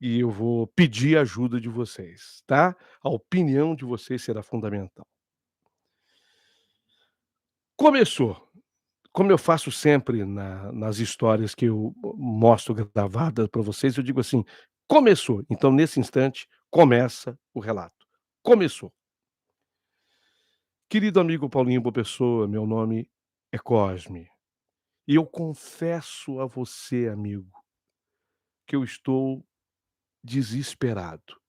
e eu vou pedir ajuda de vocês, tá? A opinião de vocês será fundamental. Começou, como eu faço sempre nas histórias que eu mostro gravadas para vocês, eu digo assim: "Começou", então nesse instante começa o relato. Começou. Querido amigo Paulinho Boa Pessoa, meu nome é Cosme, e eu confesso a você, amigo, que eu estou desesperado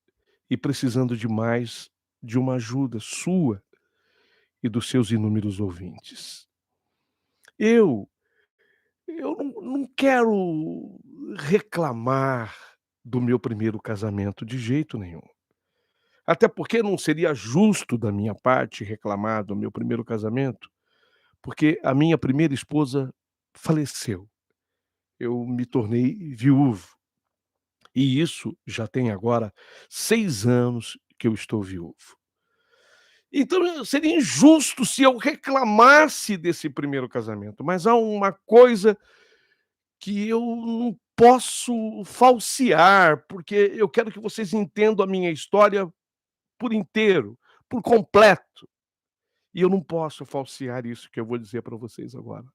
e precisando demais de uma ajuda sua e dos seus inúmeros ouvintes. Eu eu não quero reclamar do meu primeiro casamento de jeito nenhum. Até porque não seria justo da minha parte reclamar do meu primeiro casamento, porque a minha primeira esposa faleceu. Eu me tornei viúvo, e isso já tem agora 6 anos que eu estou viúvo. Então, seria injusto se eu reclamasse desse primeiro casamento, mas há uma coisa que eu não posso falsear, porque eu quero que vocês entendam a minha história por inteiro, por completo, e eu não posso falsear isso que eu vou dizer para vocês agora.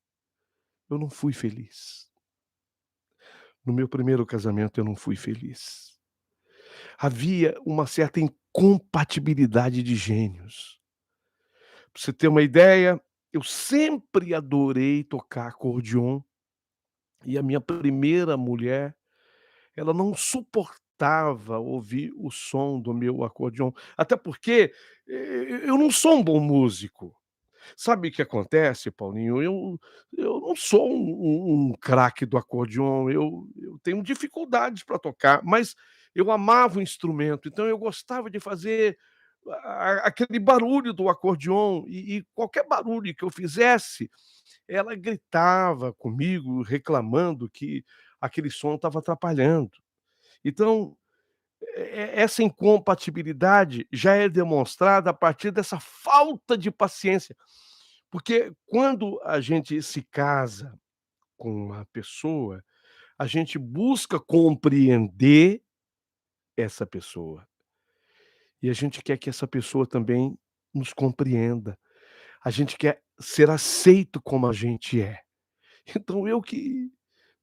Eu não fui feliz. No meu primeiro casamento eu não fui feliz. Havia uma certa incompatibilidade de gênios. Pra você ter uma ideia, eu sempre adorei tocar acordeon, e a minha primeira mulher, ela não suportava ouvir o som do meu acordeon, até porque, eu não sou um bom músico. Sabe o que acontece, Paulinho? Eu não sou um craque do acordeon, eu tenho dificuldades para tocar, mas eu amava o instrumento, então eu gostava de fazer aquele barulho do acordeon, e qualquer barulho que eu fizesse, ela gritava comigo, reclamando que aquele som estava atrapalhando. Então, essa incompatibilidade já é demonstrada a partir dessa falta de paciência, porque quando a gente se casa com uma pessoa, a gente busca compreender essa pessoa, e a gente quer que essa pessoa também nos compreenda. A gente quer ser aceito como a gente é. Então eu que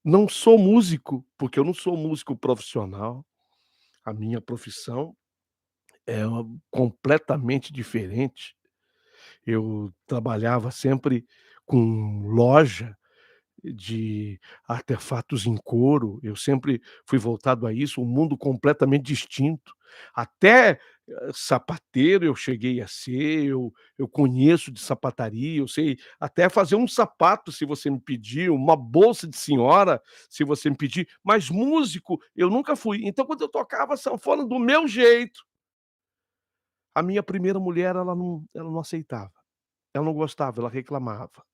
não sou músico, porque eu não sou músico profissional, a minha profissão é completamente diferente. Eu trabalhava sempre com loja de artefatos em couro, eu sempre fui voltado a isso, um mundo completamente distinto. Até, sapateiro eu cheguei a ser, eu conheço de sapataria, eu sei até fazer um sapato se você me pedir, uma bolsa de senhora, se você me pedir, mas músico eu nunca fui. Então quando eu tocava sanfona do meu jeito, a minha primeira mulher ela não aceitava, ela não gostava, ela reclamava.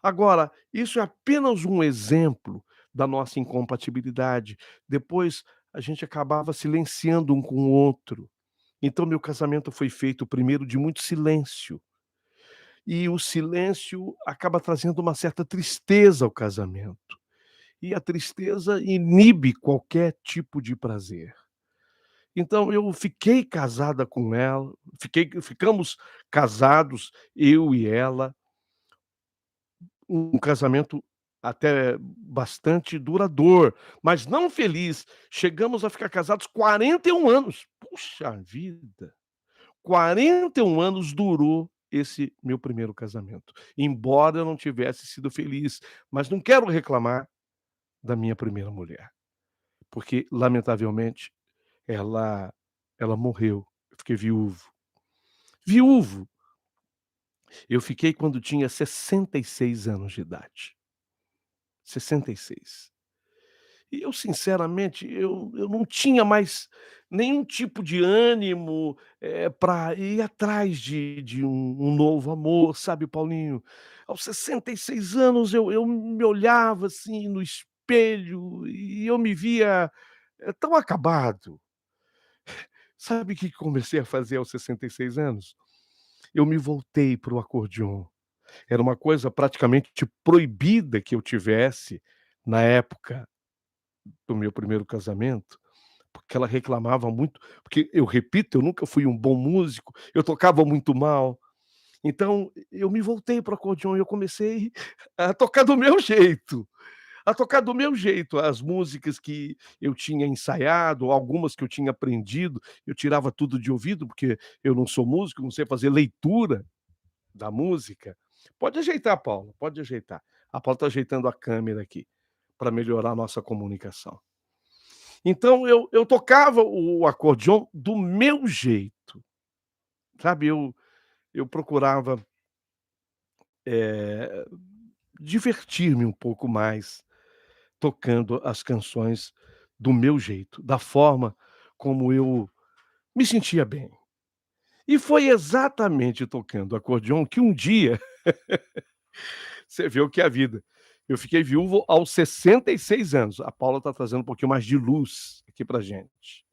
Agora, isso é apenas um exemplo da nossa incompatibilidade. Depois a gente acabava silenciando um com o outro. Então meu casamento foi feito primeiro de muito silêncio, e o silêncio acaba trazendo uma certa tristeza ao casamento, e a tristeza inibe qualquer tipo de prazer. Então eu fiquei casada com ela, ficamos casados, eu e ela, um casamento até bastante duradouro, mas não feliz. Chegamos a ficar casados 41 anos. Puxa vida, 41 anos durou esse meu primeiro casamento, embora eu não tivesse sido feliz, mas não quero reclamar da minha primeira mulher, porque lamentavelmente ela ela morreu, eu fiquei viúvo. Viúvo, eu fiquei quando tinha 66 anos de idade, 66. E eu sinceramente, eu não tinha mais nenhum tipo de ânimo, pra ir atrás de um novo amor, sabe, Paulinho. Aos 66 anos eu me olhava, assim, no espelho e eu me via, tão acabado. Sabe o que que comecei a fazer aos 66 anos? Eu me voltei para o acordeon. Era uma coisa praticamente proibida que eu tivesse na época do meu primeiro casamento, porque ela reclamava muito, porque eu repito, eu nunca fui um bom músico, eu tocava muito mal. Então eu me voltei para o acordeon e eu comecei a tocar do meu jeito. A tocar do meu jeito, as músicas que eu tinha ensaiado, algumas que eu tinha aprendido, eu tirava tudo de ouvido, porque eu não sou músico, não sei fazer leitura da música. Pode ajeitar, Paula, pode ajeitar. A Paula está ajeitando a câmera aqui, para melhorar a nossa comunicação. Então eu tocava o acordeon do meu jeito, sabe, eu procurava, eh, divertir-me um pouco mais, tocando as canções do meu jeito, da forma como eu me sentia bem. E foi exatamente tocando acordeon que um dia, você vê o que é a vida, eu fiquei viúvo aos 66 anos. A Paula está trazendo um pouquinho mais de luz aqui pra gente,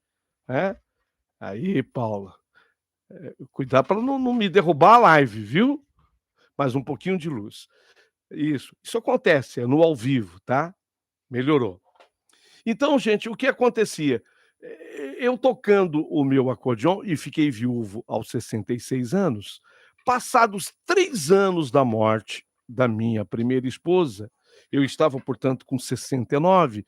né. Aí, Paula, cuidado para não me derrubar a live, viu. Mais um pouquinho de luz. Isso acontece, é no ao vivo, tá. Melhorou. Então, gente, o que acontecia? Eu tocando o meu acordeon e fiquei viúvo aos 66 anos, passados 3 anos da morte da minha primeira esposa, eu estava, portanto, com 69,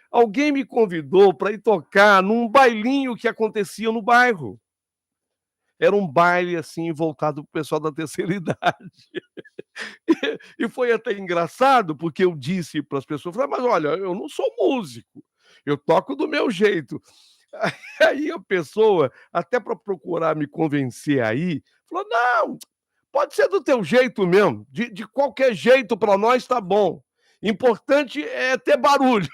alguém me convidou para ir tocar num bailinho que acontecia no bairro. Era um baile, assim, voltado para o pessoal da terceira idade. E foi até engraçado, porque eu disse para as pessoas, falei: "Mas olha, eu não sou músico, eu toco do meu jeito". Aí a pessoa, até para procurar me convencer aí, falou: "Não, pode ser do teu jeito mesmo, de qualquer jeito para nós tá bom, importante é ter barulho".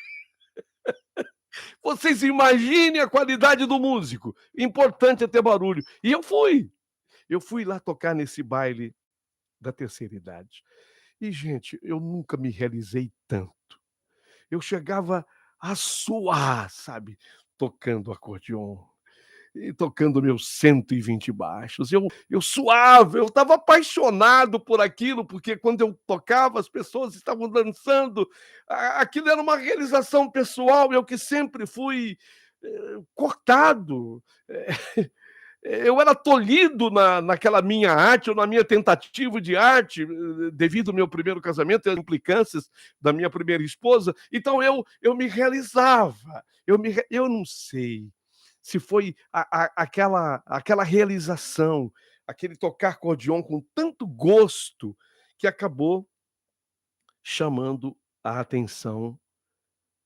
Vocês imaginem a qualidade do músico, importante é ter barulho. E eu fui lá tocar nesse baile da terceira idade. E, gente, eu nunca me realizei tanto. Eu chegava a suar, sabe, tocando acordeon e tocando meus 120 baixos. Eu suava, eu estava apaixonado por aquilo, porque quando eu tocava, as pessoas estavam dançando. Aquilo era uma realização pessoal, eu que sempre fui, cortado. Eu era tolhido naquela minha arte ou na minha tentativa de arte, devido ao meu primeiro casamento e as implicâncias da minha primeira esposa, então eu me realizava, eu não sei se foi aquela realização, aquele tocar acordeon com tanto gosto, que acabou chamando a atenção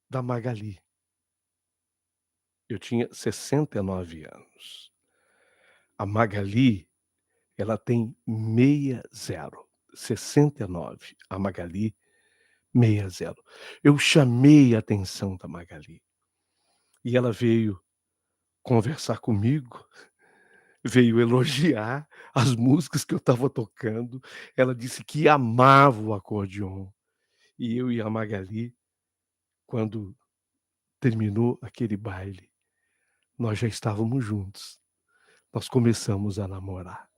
da Magali. Eu tinha 69 anos. A Magali, ela tem 60, 69, a Magali, 60. Eu chamei a atenção da Magali, e ela veio conversar comigo, veio elogiar as músicas que eu estava tocando, ela disse que amava o acordeon, e eu e a Magali, quando terminou aquele baile, nós já estávamos juntos, nós começamos a namorar.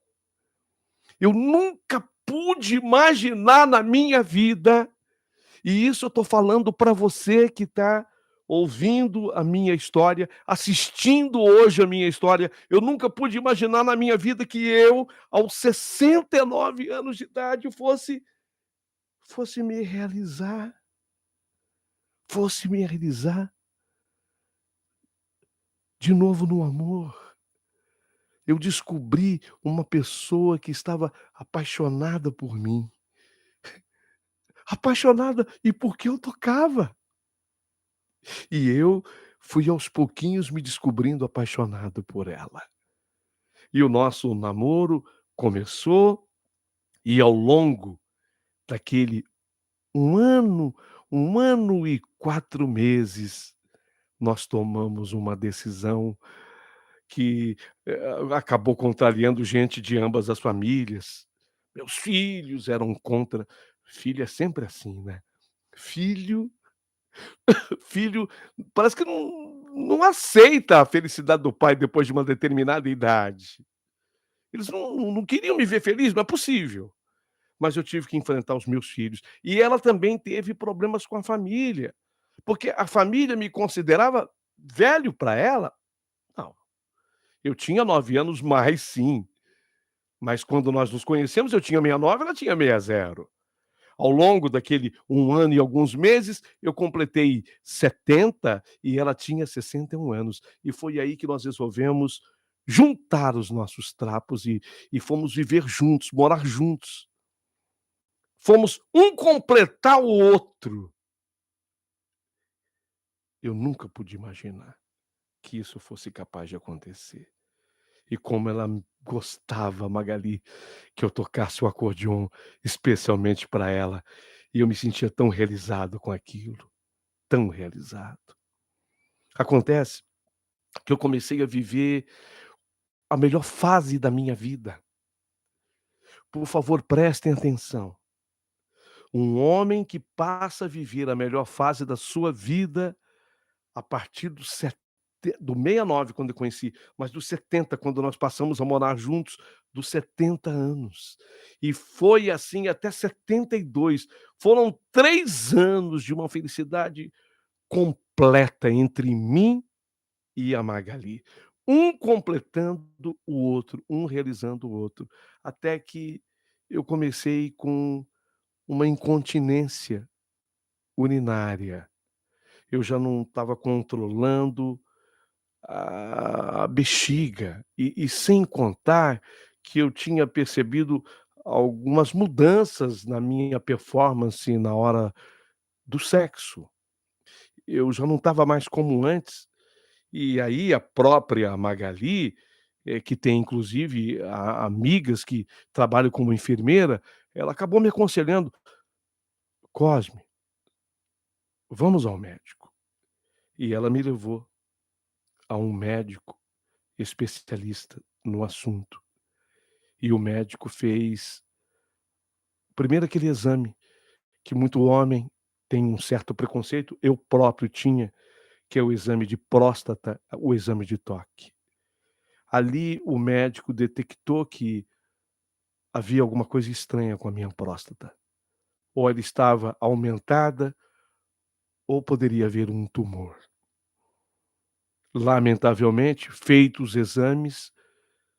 Eu nunca pude imaginar na minha vida. E isso eu estou falando para você que está ouvindo a minha história, assistindo hoje a minha história. Eu nunca pude imaginar na minha vida que eu, aos 69 anos de idade, fosse me realizar, fosse me realizar de novo no amor. Eu descobri uma pessoa que estava apaixonada por mim, apaixonada e porque eu tocava. E eu fui aos pouquinhos me descobrindo apaixonado por ela. E o nosso namoro começou, e ao longo daquele 1 ano, 1 ano e 4 meses, nós tomamos uma decisão que, acabou contrariando gente de ambas as famílias. Meus filhos eram contra. Filho é sempre assim, né. Filho filho parece que não aceita a felicidade do pai depois de uma determinada idade. Eles não queriam me ver feliz, não é possível. Mas eu tive que enfrentar os meus filhos. E ela também teve problemas com a família, porque a família me considerava Velho para ela? Não. Eu tinha 9 anos mais sim, mas quando nós nos conhecemos eu tinha 69, ela tinha 60. Ao longo daquele 1 ano e alguns meses, eu completei 70 e ela tinha 61 anos. E foi aí que nós resolvemos juntar os nossos trapos e fomos viver juntos, morar juntos. Fomos um completar o outro. Eu nunca pude imaginar que isso fosse capaz de acontecer. E como ela gostava, Magali, que eu tocasse o acordeon especialmente para ela, e eu me sentia tão realizado com aquilo, tão realizado. Acontece que eu comecei a viver a melhor fase da minha vida. Por favor, prestem atenção. Um homem que passa a viver a melhor fase da sua vida a partir do 69, quando eu conheci, mas dos 70, quando nós passamos a morar juntos, dos 70 anos. E foi assim até 72. Foram 3 anos de uma felicidade completa entre mim e a Magali. Um completando o outro, um realizando o outro. Até que eu comecei com uma incontinência urinária. Eu já não estava controlando a bexiga, e sem contar que eu tinha percebido algumas mudanças na minha performance na hora do sexo. Eu já não estava mais como antes, e aí a própria Magali, que tem inclusive amigas que trabalham como enfermeira, ela acabou me aconselhando: "Cosme, vamos ao médico". E ela me levou a um médico especialista no assunto. E o médico fez primeiro aquele exame que muito homem tem um certo preconceito, eu próprio tinha, que é o exame de próstata, o exame de toque. Ali o médico detectou que havia alguma coisa estranha com a minha próstata. Ou ela estava aumentada, ou poderia haver um tumor. Lamentavelmente, feitos os exames,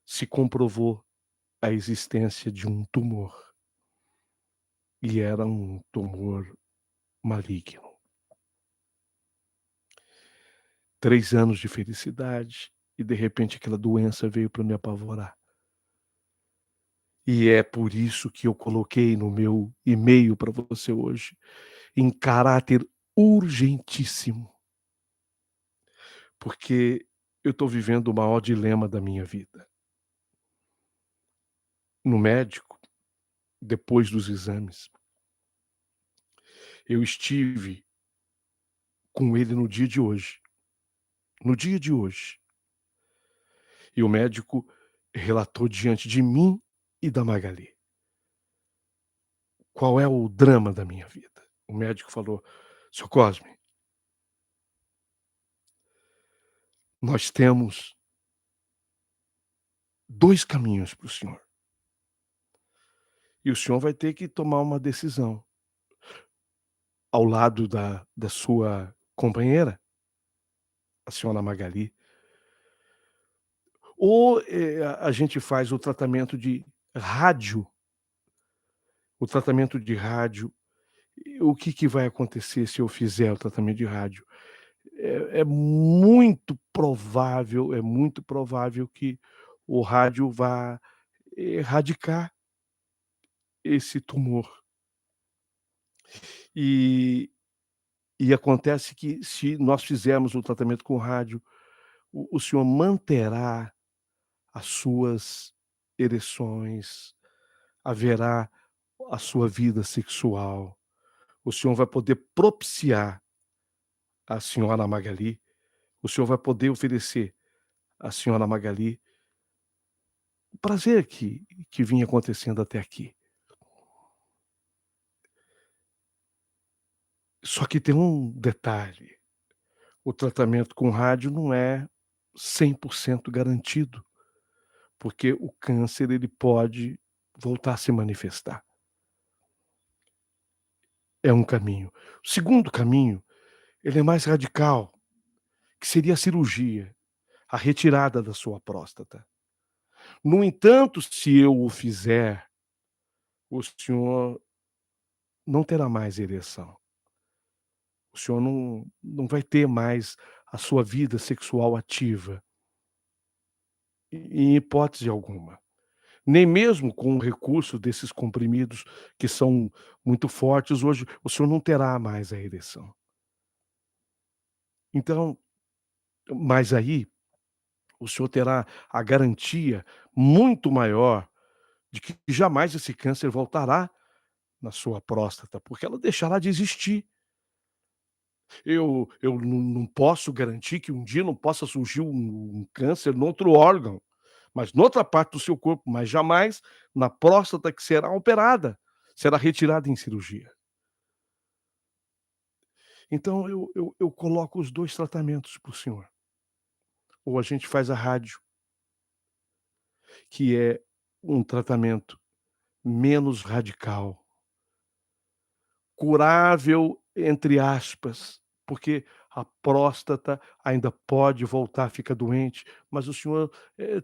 se comprovou a existência de um tumor. E era um tumor maligno. 3 anos de felicidade e, de repente, aquela doença veio para me apavorar. E é por isso que eu coloquei no meu e-mail para você hoje, em caráter urgentíssimo, porque eu estou vivendo o maior dilema da minha vida. No médico, depois dos exames, eu estive com ele no dia de hoje. No dia de hoje. E o médico relatou diante de mim e da Magali. Qual é o drama da minha vida? O médico falou: "Seu Cosme, nós temos 2 caminhos para o senhor. E o senhor vai ter que tomar uma decisão. Ao lado da sua companheira, a senhora Magali, ou, a gente faz o tratamento de rádio, o tratamento de rádio. E o que que vai acontecer se eu fizer o tratamento de rádio? É muito provável que o rádio vá erradicar esse tumor. E e acontece que se nós fizermos o tratamento com rádio, o senhor manterá as suas ereções, haverá a sua vida sexual, o senhor vai poder propiciar à senhora Magali, o senhor vai poder oferecer à senhora Magali o prazer que vinha acontecendo até aqui. Só que tem um detalhe, o tratamento com rádio não é 100% garantido, porque o câncer ele pode voltar a se manifestar. É um caminho. O segundo caminho, ele é mais radical, que seria a cirurgia, a retirada da sua próstata. No entanto, se eu o fizer, o senhor não terá mais ereção. O senhor não vai ter mais a sua vida sexual ativa, em hipótese alguma. Nem mesmo com o recurso desses comprimidos que são muito fortes, hoje o senhor não terá mais a ereção. Então, mas aí o senhor terá a garantia muito maior de que jamais esse câncer voltará na sua próstata, porque ela deixará de existir. Eu não posso garantir que um dia não possa surgir um câncer no outro órgão, mas noutra parte do seu corpo, mas jamais na próstata que será operada, será retirada em cirurgia. Então eu coloco os 2 tratamentos para o senhor. Ou a gente faz a rádio, que é um tratamento menos radical, curável, entre aspas, porque a próstata ainda pode voltar a ficar doente, mas o senhor,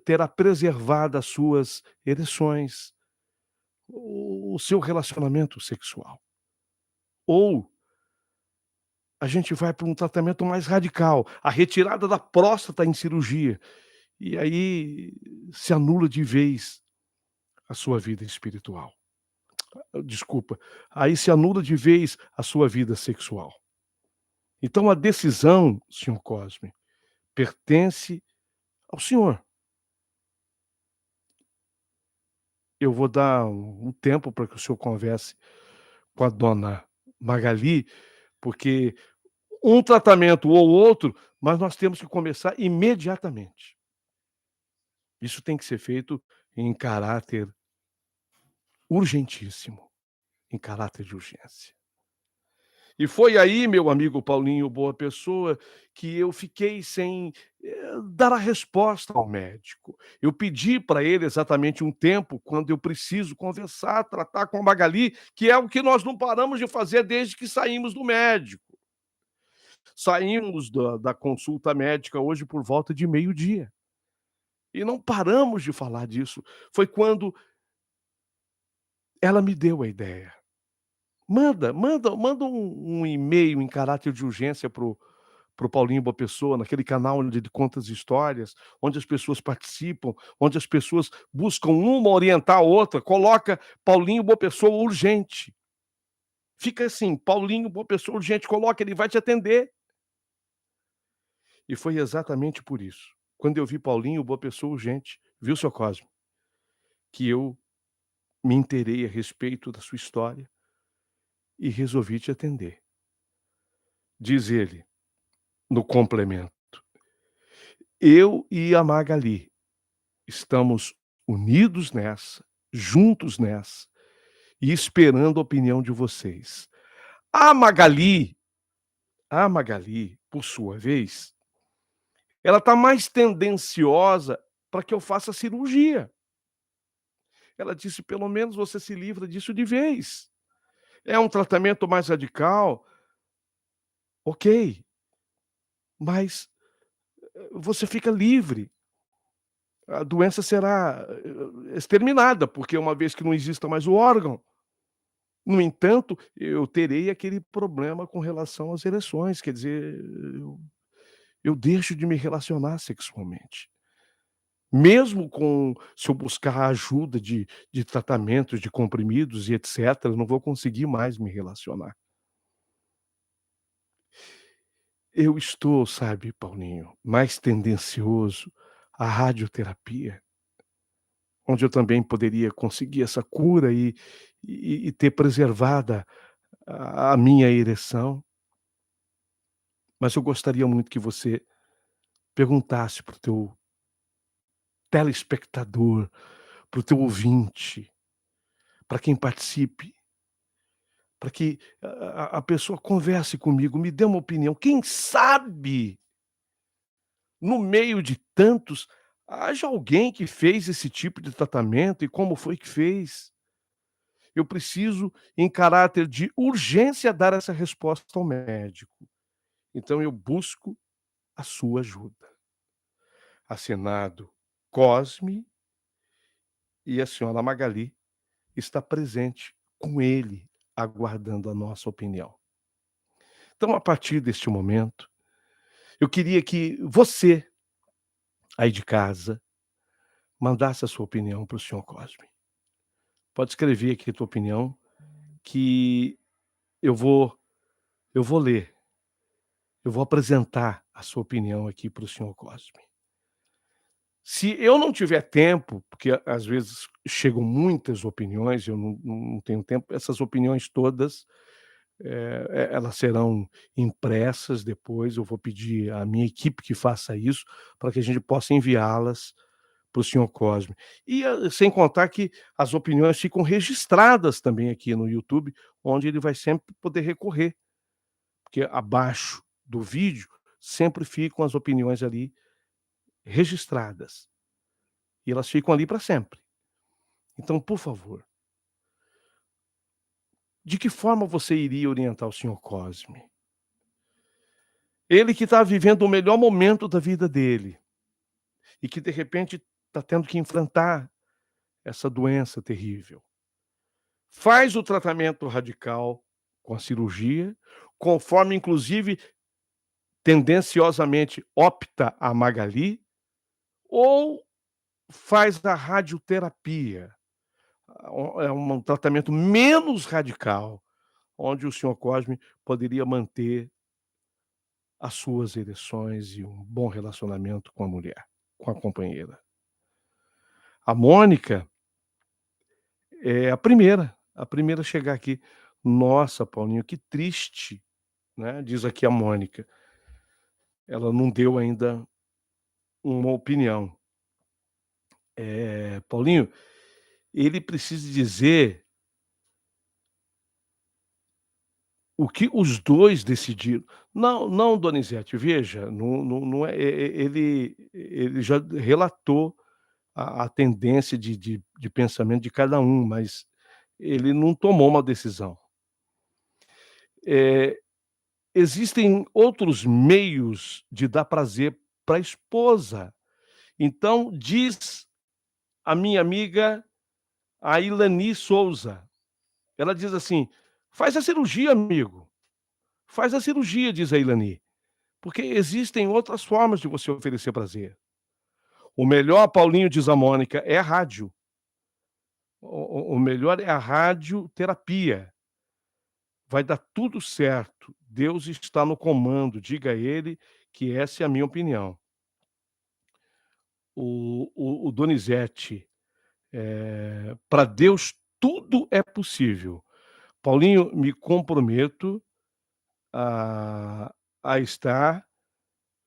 terá preservado as suas ereções, o seu relacionamento sexual. Ou a gente vai para um tratamento mais radical, a retirada da próstata em cirurgia, e aí se anula de vez a sua vida espiritual. Desculpa, aí se anula de vez a sua vida sexual. Então a decisão, senhor Cosme, pertence ao senhor. Eu vou dar um tempo para que o senhor converse com a dona Magali, porque um tratamento ou outro, mas nós temos que começar imediatamente. Isso tem que ser feito em caráter urgentíssimo, em caráter de urgência. E foi aí, meu amigo Paulinho Boa Pessoa, que eu fiquei sem, dar a resposta ao médico. Eu pedi para ele exatamente um tempo, quando eu preciso conversar, tratar com a Magali, que é o que nós não paramos de fazer desde que saímos do médico. Saímos da consulta médica hoje por volta de meio-dia, e não paramos de falar disso. Foi quando ela me deu a ideia. Manda um e-mail em caráter de urgência para o Paulinho Boa Pessoa, naquele canal onde ele conta as histórias, onde as pessoas participam, onde as pessoas buscam uma orientar a outra, coloca Paulinho Boa Pessoa urgente. Fica assim, Paulinho Boa Pessoa urgente, coloca, ele vai te atender. E foi exatamente por isso, quando eu vi Paulinho Boa Pessoa urgente, viu, seu Cosme, que eu me inteirei a respeito da sua história e resolvi te atender. Diz ele, no complemento: "Eu e a Magali estamos unidos nessa, juntos nessa, e esperando a opinião de vocês. A Magali a Magali, por sua vez, ela está mais tendenciosa para que eu faça cirurgia. Ela disse: "Pelo menos você se livra disso de vez. É um tratamento mais radical, ok, mas você fica livre. A doença será, exterminada, porque uma vez que não exista mais o órgão. No entanto, eu terei aquele problema com relação às ereções, quer dizer, eu deixo de me relacionar sexualmente. Mesmo com se eu buscar a ajuda de tratamentos, de comprimidos e etcétera, eu não vou conseguir mais me relacionar. Eu estou, sabe, Paulinho, mais tendencioso à radioterapia, onde eu também poderia conseguir essa cura e ter preservada a minha ereção. Mas eu gostaria muito que você perguntasse para o teu telespectador, para o teu ouvinte, para quem participe, para que a pessoa converse comigo, me dê uma opinião. Quem sabe, no meio de tantos, haja alguém que fez esse tipo de tratamento e como foi que fez. Eu preciso, em caráter de urgência, dar essa resposta ao médico. Então eu busco a sua ajuda. Assinado Cosme, e a senhora Magali está presente com ele, aguardando a nossa opinião. Então, a partir deste momento, eu queria que você, aí de casa, mandasse a sua opinião para o senhor Cosme. Pode escrever aqui a tua opinião, que eu vou eu vou ler, eu vou apresentar a sua opinião aqui para o senhor Cosme. Se eu não tiver tempo, porque às vezes chegam muitas opiniões, eu não tenho tempo, essas opiniões todas, elas serão impressas depois, eu vou pedir à minha equipe que faça isso, para que a gente possa enviá-las para o senhor Cosme. E, sem contar que as opiniões ficam registradas também aqui no YouTube, onde ele vai sempre poder recorrer, porque abaixo do vídeo sempre ficam as opiniões ali registradas, e elas ficam ali para sempre. Então, por favor, de que forma você iria orientar o senhor Cosme? Ele que está vivendo o melhor momento da vida dele e que, de repente, está tendo que enfrentar essa doença terrível. Faz o tratamento radical com a cirurgia, conforme inclusive tendenciosamente opta a Magali, ou faz a radioterapia, é um tratamento menos radical, onde o senhor Cosme poderia manter as suas ereções e um bom relacionamento com a mulher, com a companheira. A Mônica é a primeira a chegar aqui. "Nossa, Paulinho, que triste", né, diz aqui a Mônica. Ela não deu ainda uma opinião. Paulinho, ele precisa dizer o que os 2 decidiram. Não, não, Donizete, veja, não é ele já relatou a tendência de pensamento de cada um, mas ele não tomou uma decisão. Eh, Existem outros meios de dar prazer para a esposa. Então diz a minha amiga, a Ilani Souza, ela diz assim: "Faz a cirurgia, amigo, faz a cirurgia", diz a Ilani, "porque existem outras formas de você oferecer prazer. O melhor, Paulinho", diz a Mônica, "é a rádio. O melhor é a radioterapia. Vai dar tudo certo. Deus está no comando. Diga a ele que essa é a minha opinião". O Donizete, "Para Deus tudo é possível. Paulinho, me comprometo a estar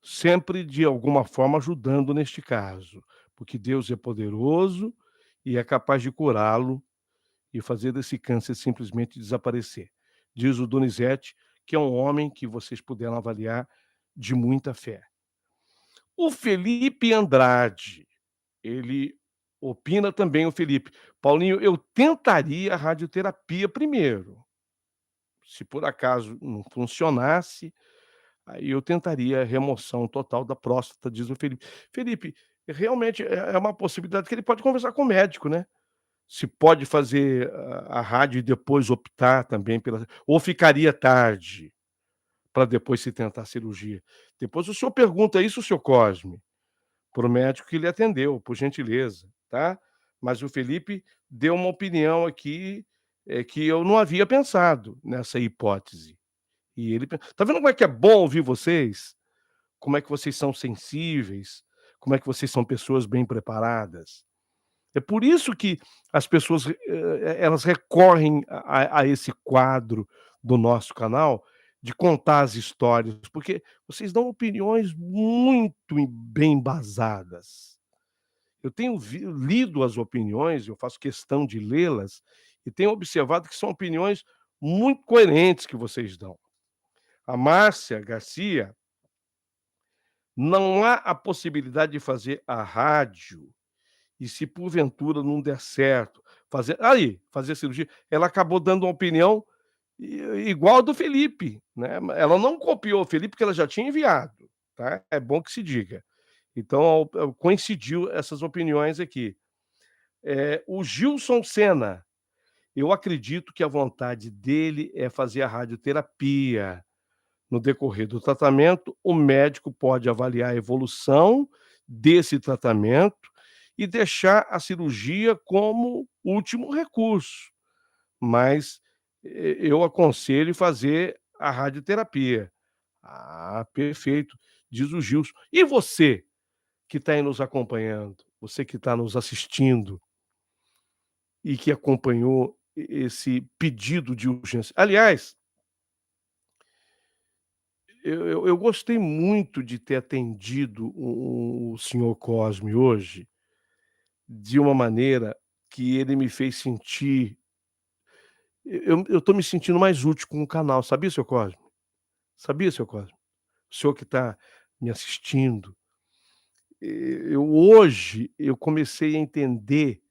sempre, de alguma forma, ajudando neste caso, porque Deus é poderoso e é capaz de curá-lo e fazer desse câncer simplesmente desaparecer", diz o Donizete, que é um homem que vocês puderam avaliar de muita fé. O Felipe Andrade, ele opina também, o Felipe: "Paulinho, eu tentaria a radioterapia primeiro. Se por acaso não funcionasse, aí eu tentaria a remoção total da próstata", diz o Felipe. Felipe, realmente é uma possibilidade que ele pode conversar com o médico, né. Se pode fazer a rádio e depois optar também pela, ou ficaria tarde para depois se tentar a cirurgia. Depois o senhor pergunta isso, seu Cosme, para o médico que lhe atendeu, por gentileza, tá. Mas o Felipe deu uma opinião aqui, que eu não havia pensado nessa hipótese. E ele tá vendo como é que é bom ouvir vocês? Como é que vocês são sensíveis, como é que vocês são pessoas bem preparadas. É por isso que as pessoas, elas recorrem a esse quadro do nosso canal, de contar as histórias, porque vocês dão opiniões muito bem embasadas. Eu tenho lido as opiniões, eu faço questão de lê-las, e tenho observado que são opiniões muito coerentes que vocês dão. A Márcia Garcia: "Não há a possibilidade de fazer a rádio, e se porventura não der certo, fazer cirurgia", ela acabou dando uma opinião igual a do Felipe, né, ela não copiou o Felipe, porque ela já tinha enviado. tá? É bom que se diga. Então, coincidiu essas opiniões aqui. O Gilson Sena, eu acredito que a vontade dele é fazer a radioterapia. No decorrer do tratamento, o médico pode avaliar a evolução desse tratamento e deixar a cirurgia como último recurso, mas eu aconselho fazer a radioterapia. Ah, perfeito, diz o Gilson. E você que está aí nos acompanhando, você que está nos assistindo e que acompanhou esse pedido de urgência. Aliás, eu gostei muito de ter atendido o senhor Cosme hoje, de uma maneira que ele me fez sentir eu estou me sentindo mais útil com o canal, sabia, seu Cosme? Sabia, seu Cosme? O senhor que está me assistindo, eu comecei a entender,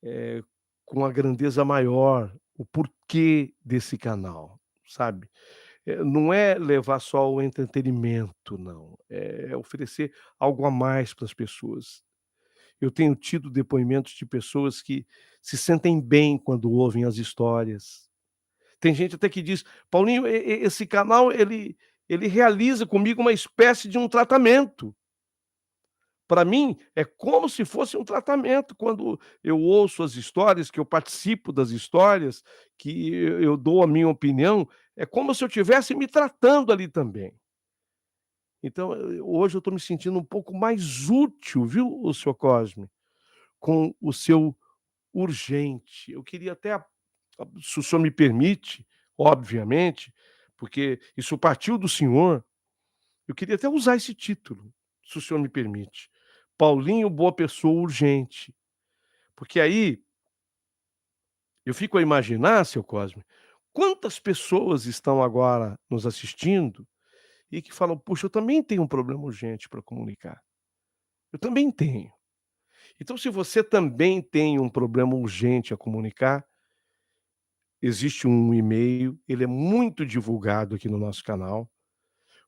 eh, com a grandeza maior, o porquê desse canal, sabe? Não é levar só o entretenimento não, é oferecer algo a mais para as pessoas. Eu tenho tido depoimentos de pessoas que se sentem bem quando ouvem as histórias. Tem gente até que diz: "Paulinho, esse canal ele realiza comigo uma espécie de um tratamento". Para mim, é como se fosse um tratamento quando eu ouço as histórias, que eu participo das histórias, que eu dou a minha opinião, é como se eu estivesse me tratando ali também. Então, hoje eu estou me sentindo um pouco mais útil, viu, o senhor Cosme, com o seu urgente. Eu queria até, se o senhor me permite, obviamente, porque isso partiu do senhor, eu queria até usar esse título, se o senhor me permite. Paulinho Boa Pessoa Urgente. Porque aí eu fico a imaginar, seu Cosme, quantas pessoas estão agora nos assistindo e que falam: "Puxa, eu também tenho um problema urgente para comunicar. Eu também tenho". Então, se você também tem um problema urgente a comunicar, existe um e-mail, ele é muito divulgado aqui no nosso canal.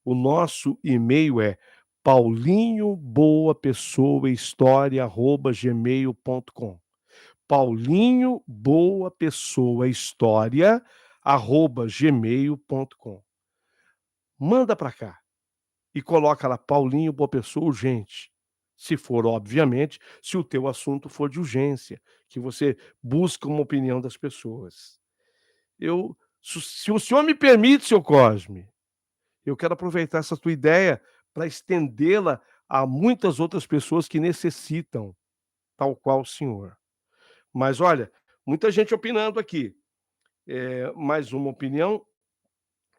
O nosso e-mail é paulinhoboapessoahistoria@gmail.com. paulinhoboapessoahistoria@gmail.com. Manda para cá e coloca lá Paulinho Boa Pessoa urgente. Se for, obviamente, se o teu assunto for de urgência, que você busca uma opinião das pessoas. Eu se o senhor me permite, seu Cosme, eu quero aproveitar essa tua ideia para estendê-la a muitas outras pessoas que necessitam, tal qual o senhor. Mas olha, muita gente opinando aqui. Mais uma opinião,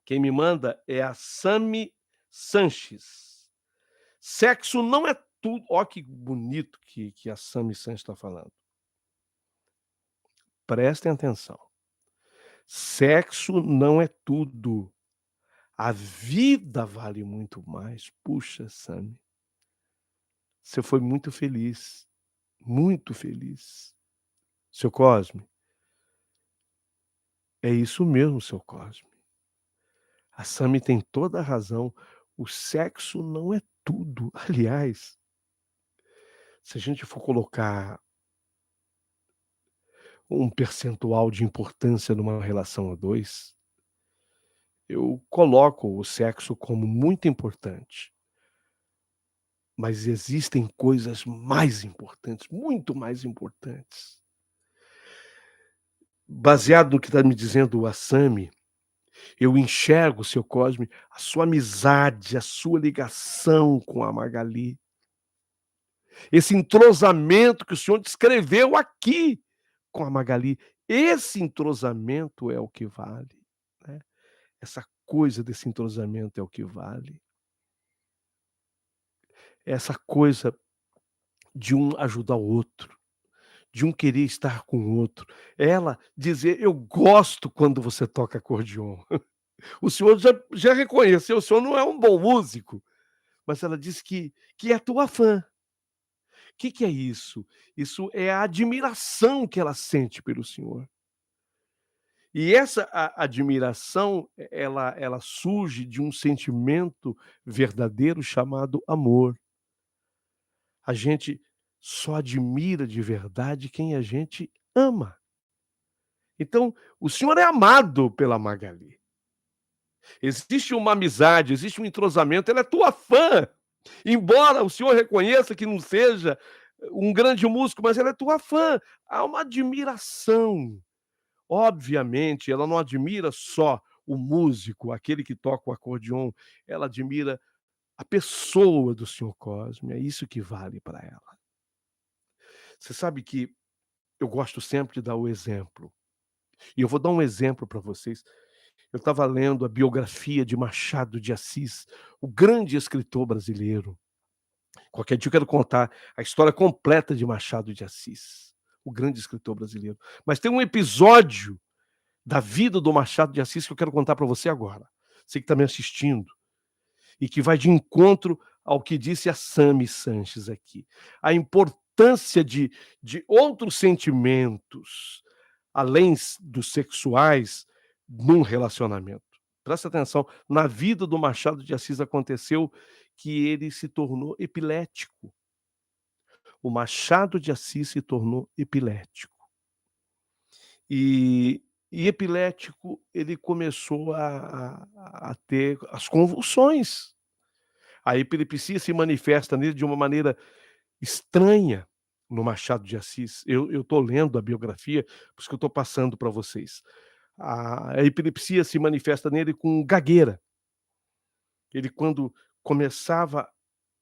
quem me manda é a Sami Sanches. Sexo não é tudo. Ó que bonito que a Sami Sanches está falando. Prestem atenção. Sexo não é tudo. A vida vale muito mais. Puxa, Sami, você foi muito feliz, muito feliz. Seu Cosme, é isso mesmo, seu Cosme. A Sami tem toda a razão. O sexo não é tudo. Aliás, se a gente for colocar um percentual de importância numa relação a 2, eu coloco o sexo como muito importante. Mas existem coisas mais importantes, muito mais importantes. Baseado no que está me dizendo a Sami, eu enxergo, seu Cosme, a sua amizade, a sua ligação com a Magali, esse entrosamento que o senhor descreveu aqui com a Magali, esse entrosamento é o que vale, né, essa coisa desse entrosamento é o que vale. Essa coisa de um ajudar o outro, de um querer estar com o outro. Ela dizer: "Eu gosto quando você toca acordeon". O senhor já reconheceu, o senhor não é um bom músico, mas ela disse que é tua fã. Que é isso? Isso é a admiração que ela sente pelo senhor. E essa admiração, ela surge de um sentimento verdadeiro chamado amor. A gente só admira de verdade quem a gente ama. Então, o senhor é amado pela Magali. Existe uma amizade, existe um entrosamento, ela é tua fã. Embora o senhor reconheça que não seja um grande músico, mas ela é tua fã. Há uma admiração. Obviamente, ela não admira só o músico, aquele que toca o acordeon, ela admira a pessoa do senhor Cosme, é isso que vale para ela. Você sabe que eu gosto sempre de dar o exemplo, e eu vou dar um exemplo para vocês. Eu estava lendo a biografia de Machado de Assis, o grande escritor brasileiro. Qualquer dia eu quero contar a história completa de Machado de Assis, o grande escritor brasileiro. Mas tem um episódio da vida do Machado de Assis que eu quero contar para você agora. Você que está me assistindo e que vai de encontro ao que disse a Sami Sanches aqui. A importância de outros sentimentos, além dos sexuais, num relacionamento. Presta atenção, na vida do Machado de Assis aconteceu que ele se tornou epilético. O Machado de Assis se tornou epilético. E epilético, ele começou a ter as convulsões. A epilepsia se manifesta nele de uma maneira estranha no Machado de Assis. Eu estou lendo a biografia, por isso que eu estou passando para vocês. A epilepsia se manifesta nele com gagueira. Ele, quando começava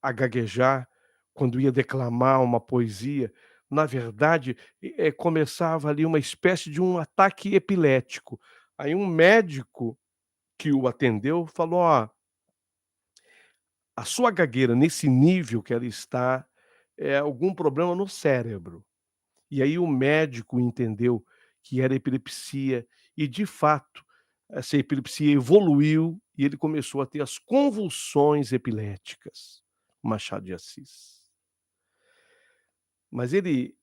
a gaguejar, quando ia declamar uma poesia, na verdade, começava ali uma espécie de um ataque epilético. Aí um médico que o atendeu falou: "Ó, a sua gagueira nesse nível que ela está, é algum problema no cérebro". E aí o médico entendeu que era epilepsia e, de fato, essa epilepsia evoluiu e ele começou a ter as convulsões epiléticas, Machado de Assis. Mas ele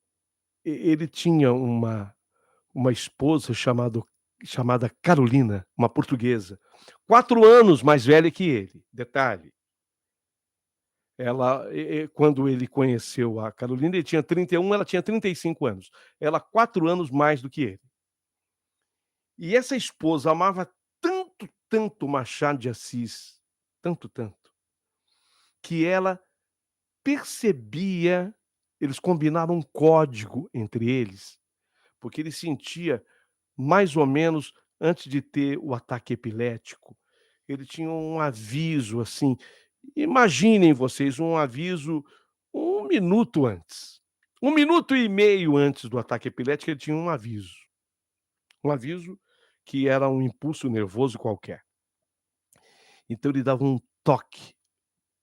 tinha uma esposa chamada Carolina, uma portuguesa, 4 anos mais velha que ele, detalhe. Ela, quando ele conheceu a Carolina, ele tinha 31, ela tinha 35 anos. Ela 4 anos mais do que ele. E essa esposa amava tanto, tanto Machado de Assis, tanto, tanto, que ela percebia, eles combinaram um código entre eles, porque ele sentia mais ou menos antes de ter o ataque epilético, ele tinha um aviso, assim, imaginem vocês um aviso 1 minuto antes. 1 minuto e meio antes do ataque epilético, ele tinha um aviso. Um aviso que era um impulso nervoso qualquer. Então ele dava um toque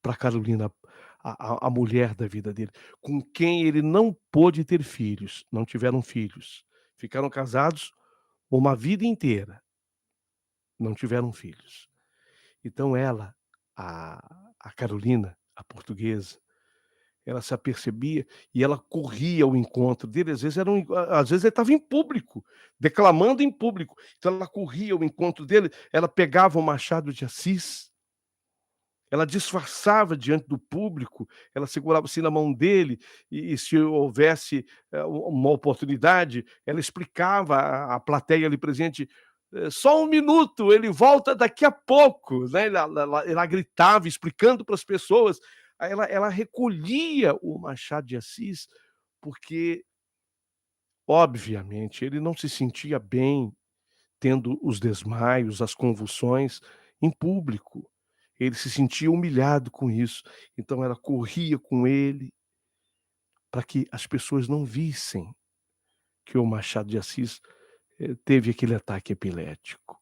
para Carolina, a mulher da vida dele, com quem ele não pôde ter filhos, não tiveram filhos. Ficaram casados uma vida inteira, não tiveram filhos. Então ela, a Carolina, a portuguesa, ela se apercebia e ela corria ao encontro dele, às vezes ele estava em público, declamando em público, então ela corria ao encontro dele, ela pegava o Machado de Assis, ela disfarçava diante do público, ela segurava assim na mão dele e se houvesse, uma oportunidade, ela explicava à plateia ali presente, "Só 1 minuto, ele volta daqui a pouco", né, ela gritava explicando para as pessoas, aí ela recolhia o Machado de Assis, porque, obviamente, ele não se sentia bem tendo os desmaios, as convulsões em público. Ele se sentia humilhado com isso, então ela corria com ele para que as pessoas não vissem que o Machado de Assis, teve aquele ataque epilético.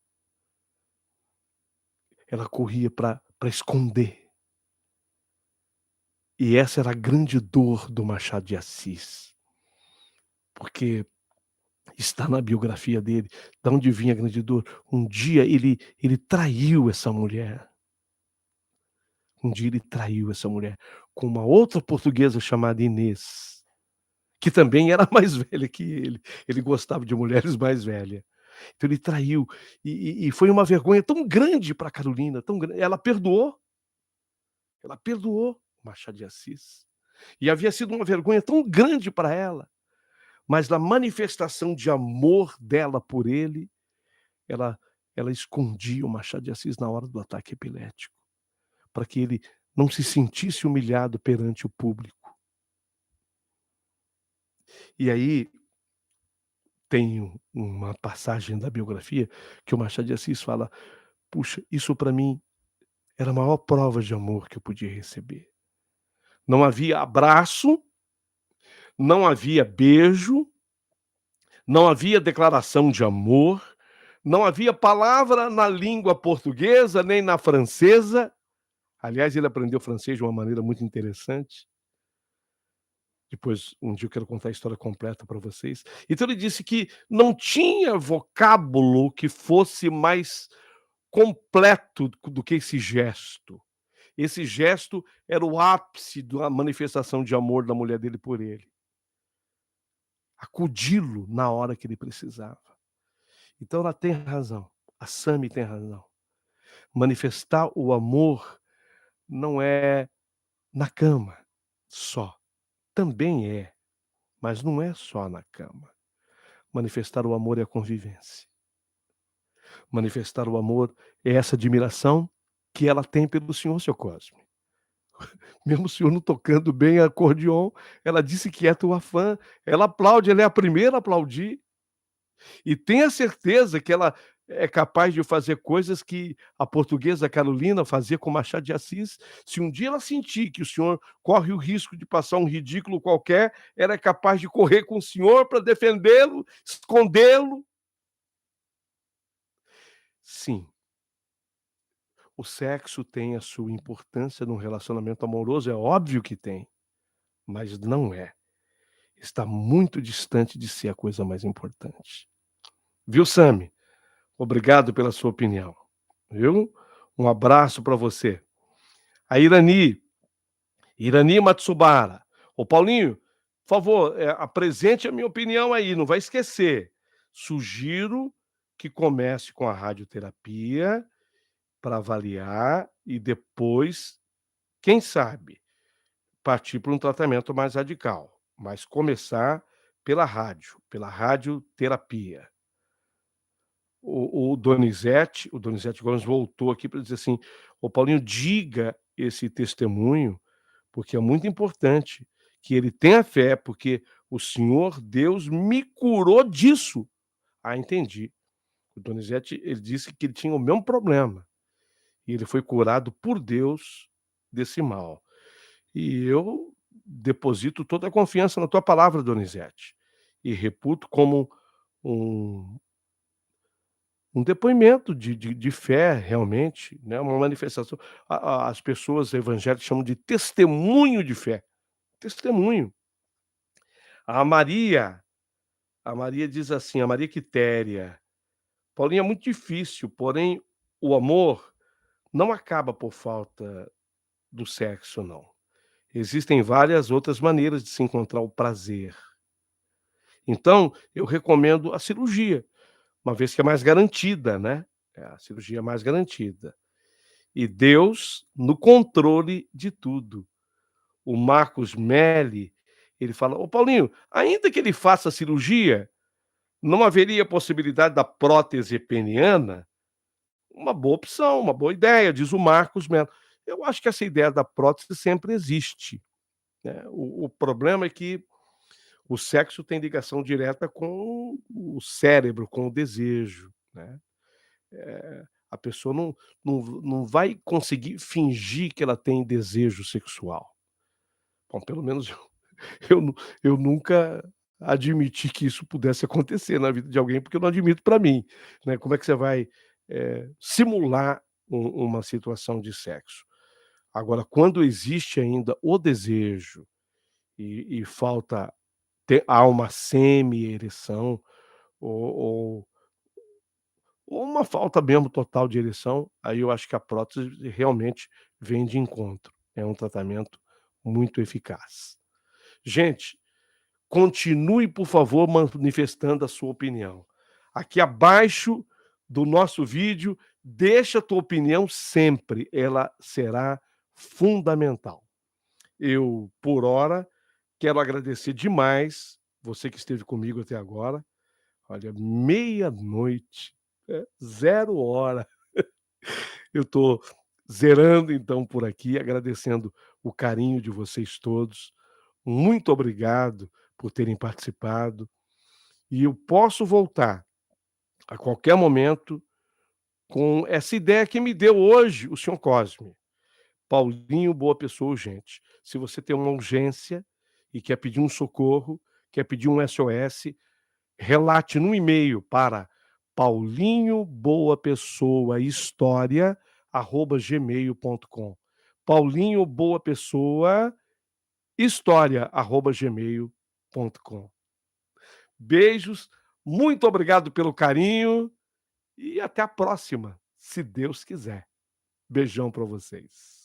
Ela corria para esconder. E essa era a grande dor do Machado de Assis, porque está na biografia dele, da onde vinha a grande dor. Um dia ele traiu essa mulher. Um dia ele traiu essa mulher com uma outra portuguesa chamada Inês, que também era mais velha que ele. Ele gostava de mulheres mais velhas. Então ele traiu, e foi uma vergonha tão grande para Carolina, tão grande, ela perdoou Machado de Assis. E havia sido uma vergonha tão grande para ela, mas na manifestação de amor dela por ele, ela ela escondia o Machado de Assis na hora do ataque epilético, para que ele não se sentisse humilhado perante o público. E aí tem uma passagem da biografia que o Machado de Assis fala: "Puxa, isso para mim era a maior prova de amor que eu podia receber. Não havia abraço, não havia beijo, não havia declaração de amor, não havia palavra na língua portuguesa, nem na francesa". Aliás, ele aprendeu francês de uma maneira muito interessante. Depois, um dia eu quero contar a história completa para vocês. Então ele disse que não tinha vocábulo que fosse mais completo do que esse gesto. Esse gesto era o ápice da manifestação de amor da mulher dele por ele. Acudi-lo na hora que ele precisava. Então ela tem razão, a Sami tem razão. Manifestar o amor não é na cama só, também é, mas não é só na cama. Manifestar o amor é a convivência. Manifestar o amor é essa admiração que ela tem pelo senhor, seu Cosme. Mesmo o senhor não tocando bem acordeon, ela disse que é tua fã, ela aplaude, ela é a primeira a aplaudir. E tenha certeza que ela é capaz de fazer coisas que a portuguesa Carolina fazia com Machado de Assis. Se um dia ela sentir que o senhor corre o risco de passar um ridículo qualquer, ela é capaz de correr com o senhor para defendê-lo, escondê-lo. Sim, o sexo tem a sua importância num relacionamento amoroso, é óbvio que tem, mas não é. Está muito distante de ser a coisa mais importante. Viu, Sami? Obrigado pela sua opinião, viu? Um abraço para você. A Irani Matsubara. Ô Paulinho, por favor, apresente a minha opinião aí, não vai esquecer. Sugiro que comece com a radioterapia para avaliar e depois, quem sabe, partir para um tratamento mais radical, mas começar pela radioterapia. O Donizete Gomes voltou aqui para dizer assim: "Ô Paulinho, diga esse testemunho, porque é muito importante que ele tenha fé, porque o Senhor Deus me curou disso". Ah, entendi. O Donizete, ele disse que ele tinha o mesmo problema, e ele foi curado por Deus desse mal. E eu deposito toda a confiança na tua palavra, Donizete, e reputo como um depoimento de fé realmente, né, uma manifestação. As pessoas evangélicas chamam de testemunho de fé, testemunho. A Maria a Maria diz assim, a Maria Quitéria: "Paulinho, é muito difícil, porém o amor não acaba por falta do sexo não. Existem várias outras maneiras de se encontrar o prazer. Então, eu recomendo a cirurgia, uma vez que é mais garantida, né, a cirurgia é mais garantida. E Deus no controle de tudo". O Marcos Melli, ele fala: "Ô Paulinho, ainda que ele faça a cirurgia, não haveria possibilidade da prótese peniana?". Uma boa opção, uma boa ideia, diz o Marcos Mello. Eu acho que essa ideia da prótese sempre existe, né. O problema é que o sexo tem ligação direta com o cérebro, com o desejo, né. A pessoa não vai conseguir fingir que ela tem desejo sexual. Bom, pelo menos eu nu eu nunca admiti que isso pudesse acontecer na vida de alguém, porque eu não admito para mim, né. Como é que você vai, simular uma situação de sexo? Agora, quando existe ainda o desejo e falta há uma semi-ereção ou ou uma falta mesmo total de ereção, aí eu acho que a prótese realmente vem de encontro. É um tratamento muito eficaz. Gente, continue, por favor, manifestando a sua opinião. aqui abaixo do nosso vídeo, deixa a tua opinião sempre, ela será fundamental. Eu, por hora, quero agradecer demais você que esteve comigo até agora. Olha, meia-noite, 0 hora. Eu estou zerando então por aqui, agradecendo o carinho de vocês todos. Muito obrigado por terem participado. E eu posso voltar a qualquer momento com essa ideia que me deu hoje o senhor Cosme. Paulinho, boa pessoa urgente. Se você tem uma urgência e quer pedir um socorro, quer pedir um SOS, relate no e-mail para paulinhoboapessoahistoria@gmail.com. Paulinho Boa Pessoa História@gmail.com. Beijos, muito obrigado pelo carinho e até a próxima, se Deus quiser. Beijão para vocês.